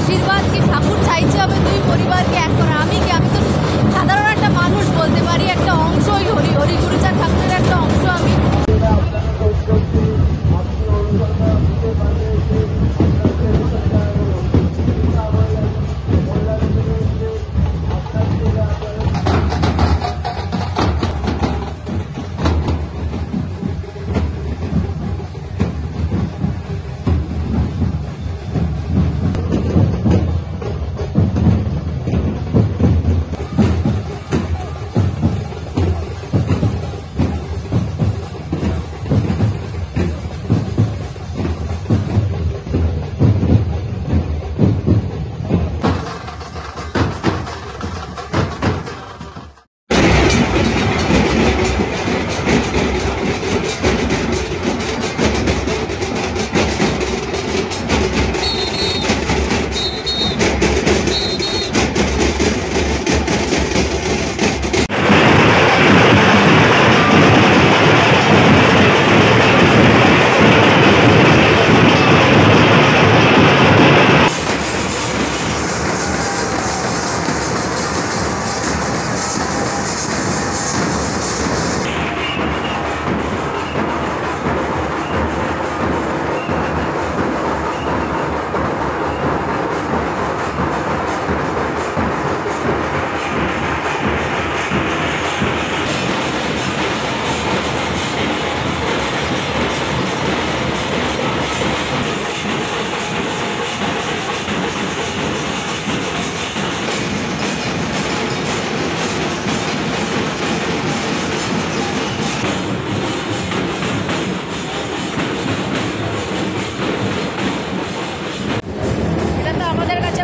আশীর্বাদ কি ঠাকুর চাইছে হবে দুই পরিবারকে এক করা। আমি তো সাধারণ একটা মানুষ বলতে পারি, একটা অংশই হরি গুরুচাঁদ ঠাকুরের একটা অংশ আমি।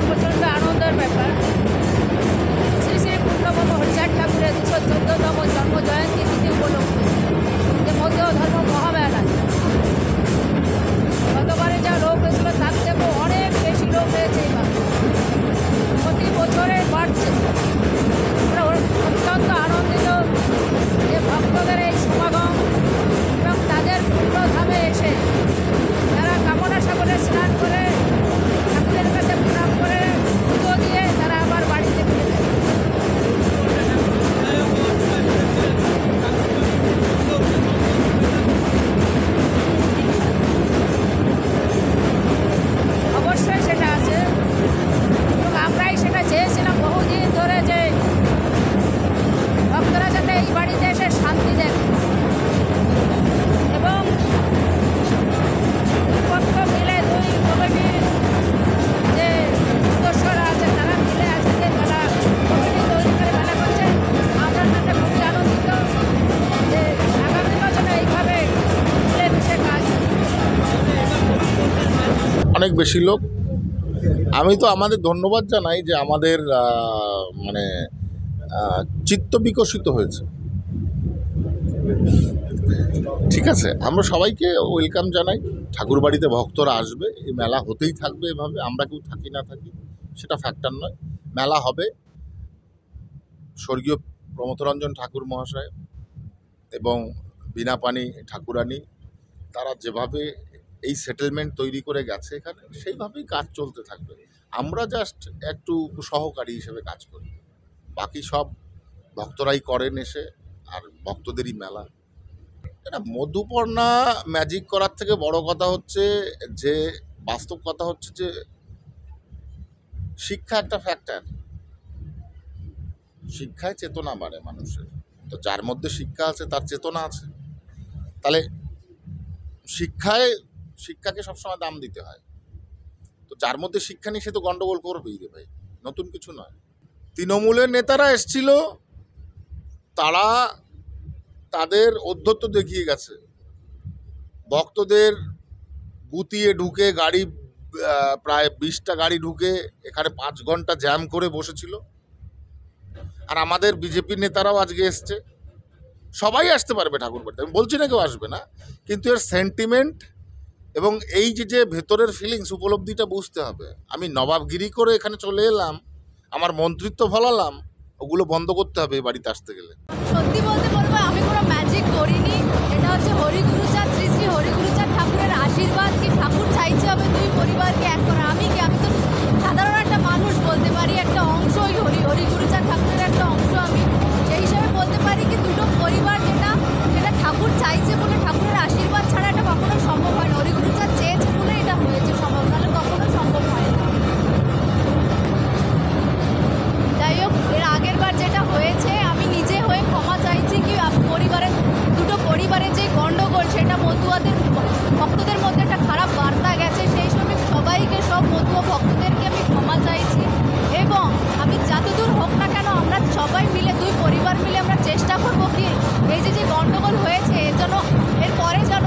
প্রচণ্ড আনন্দের ব্যাপার। শ্রী শ্রী পূর্ণব্রহ্ম হরিচাঁদ ঠাকুরের 214তম জন্ম জয়ন্তী তিথি উপলক্ষে যে মধ্যেও ধর্ম মহামেলা, গতবারে যা লোক হয়েছিল তার থেকেও অনেক বেশি লোক হয়েছে এবার, প্রতি বছরে বাড়ছে। আমরা অত্যন্ত আনন্দিত যে ভক্তদের এই সমাগম এবং তাদের পূর্ণধামে এসে তারা কামনা সাগরে স্নান করে ঠাকুরের কাছে প্রণাম করে পুজো দিয়ে তারা আবার বাড়িতে ফিরে যায়। অবশ্যই সেটা আছে এবং আমরাই সেটা চেয়েছিলাম বহুদিন ধরে যে ভক্তরা যাতে এই বাড়িতে এসে শান্তি দেন এবং পক্ষ মিলে দুই কমিটির যে সদস্যরা আছে তারা মিলে আজকে তারা কমিটি তৈরি করে মেলা করছে। আমরা তাতে খুবই আনন্দিত যে আগামী বছরে এইভাবে মিলেমিশে কাজ। অনেক বেশি লোক। আমি তো আমাদের ধন্যবাদ জানাই যে আমাদের মানে চিত্ত বিকশিত হয়েছে। ঠিক আছে, আমরা সবাইকে ওয়েলকাম জানাই। ঠাকুর বাড়িতে ভক্তরা আসবে, এই মেলা হতেই থাকবে এভাবে। আমরা কেউ থাকি না থাকি সেটা ফ্যাক্টর নয়, মেলা হবে। স্বর্গীয় প্রমথরঞ্জন ঠাকুর মহাশয় এবং বীণাপাণি ঠাকুরানী তারা যেভাবে এই সেটেলমেন্ট তৈরি করে গেছে এখানে, সেইভাবেই কাজ চলতে থাকবে। আমরা জাস্ট একটু সহকারী হিসেবে কাজ করি, বাকি সব ভক্তরাই করেন এসে, আর ভক্তদেরই মেলা। এটা মধুপর্ণা ম্যাজিক করার থেকে বড় কথা হচ্ছে যে বাস্তব কথা হচ্ছে যে শিক্ষা একটা ফ্যাক্টর। শিক্ষায় চেতনা বাড়ে মানুষের। তো যার মধ্যে শিক্ষা আছে তার চেতনা আছে। তাহলে শিক্ষাকে সবসময় দাম দিতে হয়। তো যার মধ্যে শিক্ষা নেই সে তো গন্ডগোল করবেই রে ভাই, নতুন কিছু নয়। তৃণমূলের নেতারা এসছিল, তারা তাদের ঔদ্ধত্য দেখিয়ে গেছে। ভক্তদের গুতিয়ে ঢুকে গাড়ি, প্রায় 20টা গাড়ি ঢুকে এখানে 5 ঘন্টা জ্যাম করে বসেছিল। আর আমাদের বিজেপির নেতারাও আজকে এসছে। সবাই আসতে পারবে ঠাকুর বাড়িতে, আমি বলছি না কেউ আসবে না, কিন্তু এর সেন্টিমেন্ট এবং এই যে ভেতরের ফিলিংস উপলব্ধিটা বুঝতে হবে। আমি নবাবগিরি করে এখানে চলে এলাম, আমার মন্ত্রিত্ব ফলালাম, ওগুলো বন্ধ করতে হবে এই বাড়িতে আসতে গেলে। সত্যি বলতে বলবো আমি কোনো ম্যাজিক করিনি। এটা হচ্ছে হরি গুরুচাঁদ, শ্রী শ্রী হরি গুরুচাঁদ ঠাকুরের আশীর্বাদ কি ঠাকুর চাইছে হবে দুই পরিবারকে এক করা। আমি তো সাধারণ ভক্তদের মধ্যে একটা খারাপ বার্তা গেছে, সেই জন্য সবাইকে, সব মতুয়া ভক্তদেরকে আমি ক্ষমা চাইছি। এবং আমি যতদূর হোক না কেন আমরা সবাই মিলে, দুই পরিবার মিলে আমরা চেষ্টা করব কি এই যে গণ্ডগোল হয়েছে এর পরে যেন